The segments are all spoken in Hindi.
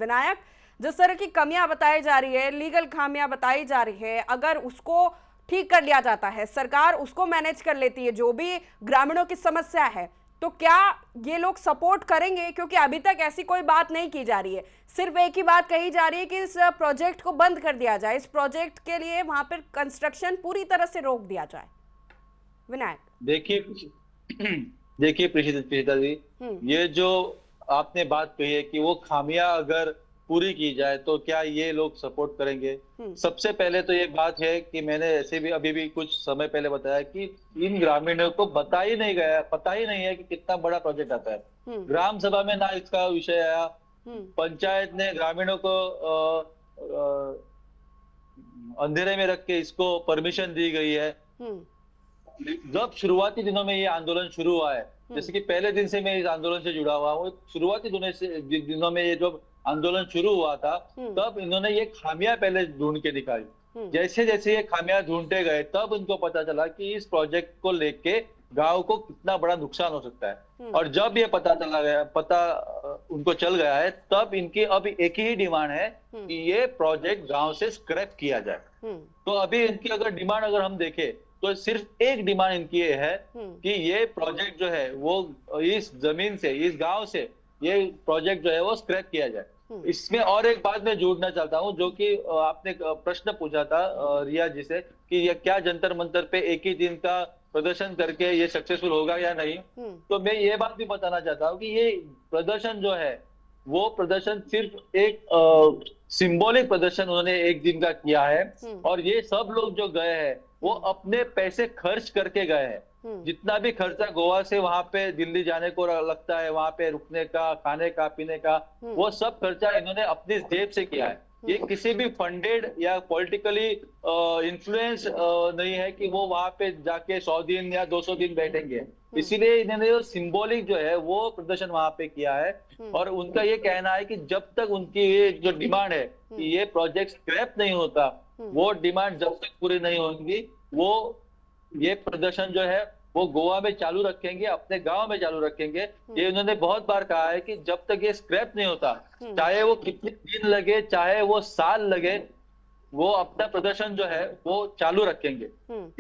विनायक, जिस तरह की कमियां बताई जा रही है, लीगल खामियां बताई जा रही है, अगर उसको ठीक कर लिया जाता है, सरकार उसको मैनेज कर लेती है, जो भी ग्रामीणों की समस्या है, तो क्या ये लोग सपोर्ट करेंगे? क्योंकि अभी तक ऐसी कोई बात नहीं की जा रही है, सिर्फ एक ही बात कही जा रही है कि इस प्रोजेक्ट को बंद कर दिया जाए, इस प्रोजेक्ट के लिए वहां पर कंस्ट्रक्शन पूरी तरह से रोक दिया जाए। विनायक, देखिए प्रीशिता जी, ये जो आपने बात कही है कि वो खामियां अगर पूरी की जाए तो क्या ये लोग सपोर्ट करेंगे। सबसे पहले तो ये बात है कि मैंने ऐसे भी अभी भी कुछ समय पहले बताया कि इन ग्रामीणों को पता ही नहीं है कि कितना बड़ा प्रोजेक्ट आता है। ग्राम सभा में ना इसका विषय आया, पंचायत ने ग्रामीणों को अंधेरे में रख के इसको परमिशन दी गई है। जब शुरुआती दिनों में ये आंदोलन शुरू हुआ है, जैसे कि पहले दिन से मैं इस आंदोलन से जुड़ा हुआ हूँ, शुरुआती दिनों में ये जब आंदोलन शुरू हुआ था, तब इन्होंने ये खामियां पहले ढूंढ के दिखाई। जैसे जैसे ये खामियां ढूंढते गए, तब इनको पता चला कि इस प्रोजेक्ट को लेके गांव को कितना बड़ा नुकसान हो सकता है। और जब ये पता उनको चल गया है, तब इनकी अब एक ही डिमांड है कि ये प्रोजेक्ट गांव से स्क्रैप किया जाए। तो अभी इनकी अगर डिमांड हम देखें तो सिर्फ एक डिमांड इनकी ये है कि ये प्रोजेक्ट जो है वो इस जमीन से, इस गांव से ये प्रोजेक्ट जो है वो स्क्रैप किया जाए। इसमें और एक बात मैं जोड़ना चाहता हूं, जो कि आपने प्रश्न पूछा था रिया जी से कि ये क्या जंतर मंतर पे एक ही दिन का प्रदर्शन करके ये सक्सेसफुल होगा या नहीं। तो मैं ये बात भी बताना चाहता हूँ कि ये प्रदर्शन जो है वो प्रदर्शन सिर्फ एक सिंबॉलिक प्रदर्शन उन्होंने एक दिन का किया है। और ये सब लोग जो गए हैं वो अपने पैसे खर्च करके गए हैं। जितना भी खर्चा गोवा से वहां पे दिल्ली जाने को लगता है, वहां पे रुकने का, खाने का, पीने का, वो सब खर्चा इन्होंने अपनी जेब से किया है। ये किसी भी फंडेड या पॉलिटिकली इन्फ्लुएंस नहीं है कि वो वहां पे जाके 100 दिन या 200 दिन बैठेंगे। इसीलिए इन्होंने जो सिंबॉलिक जो है वो प्रदर्शन वहां पे किया है। और उनका ये कहना है कि जब तक उनकी ये जो डिमांड है कि ये प्रोजेक्ट स्क्रैप नहीं होता, वो डिमांड जब तक पूरी नहीं होंगी, वो ये प्रदर्शन जो है वो गोवा में चालू रखेंगे, अपने गांव में चालू रखेंगे। ये उन्होंने बहुत बार कहा है कि जब तक ये स्क्रैप नहीं होता, चाहे वो कितने दिन लगे, चाहे वो साल लगे, वो अपना प्रदर्शन जो है वो चालू रखेंगे।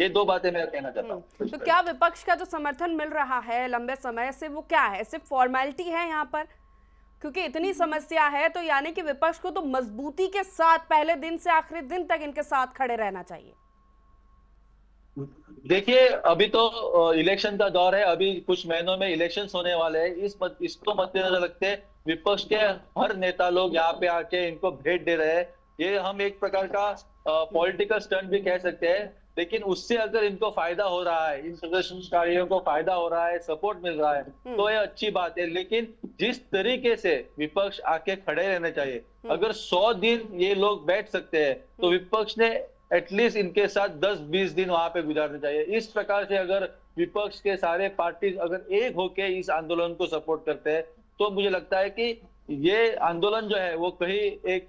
ये दो बातें मैं कहना चाहता हूँ। तो क्या विपक्ष का जो समर्थन मिल रहा है लंबे समय से, वो क्या है? सिर्फ फॉर्मेलिटी है यहाँ पर? क्योंकि इतनी समस्या है तो यानी कि विपक्ष को तो मजबूती के साथ पहले दिन से आखिरी दिन तक इनके साथ खड़े रहना चाहिए। देखिए, अभी तो इलेक्शन का दौर है, अभी कुछ महीनों में इलेक्शंस होने वाले हैं। इसको मद्देनजर रखते विपक्ष के हर नेता लोग यहाँ पे आके इनको भेंट दे रहे हैं। ये हम एक प्रकार का पॉलिटिकल स्टंट भी कह सकते हैं। लेकिन उससे अगर इनको फायदा हो रहा है, इन प्रदर्शनकारियों को फायदा हो रहा है, सपोर्ट मिल रहा है, तो ये अच्छी बात है। लेकिन जिस तरीके से विपक्ष आके खड़े रहने चाहिए, अगर 100 दिन ये लोग बैठ सकते हैं तो विपक्ष ने एटलीस्ट इनके साथ 10-20 दिन वहां पे गुजारने चाहिए। इस प्रकार से अगर विपक्ष के सारे पार्टी अगर एक होके इस आंदोलन को सपोर्ट करते हैं, तो मुझे लगता है कि ये आंदोलन जो है वो कहीं एक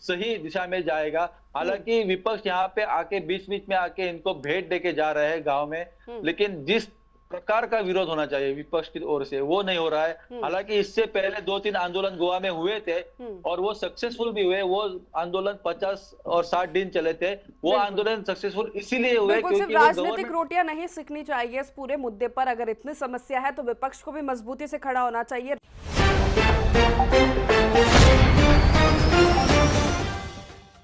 सही दिशा में जाएगा। हालांकि विपक्ष यहाँ पे आके बीच बीच में आके इनको भेंट देके जा रहे हैं गांव में, लेकिन जिस प्रकार का विरोध होना चाहिए विपक्ष की ओर से वो नहीं हो रहा है। हालांकि इससे पहले 2-3 आंदोलन गोवा में हुए थे और वो सक्सेसफुल भी हुए। वो आंदोलन 50 और 60 दिन चले थे। वो आंदोलन सक्सेसफुल इसीलिए हुए क्योंकि राजनीतिक रोटियां नहीं सिकनी चाहिए इस पूरे मुद्दे पर। अगर इतनी समस्या है तो विपक्ष को भी मजबूती से खड़ा होना चाहिए।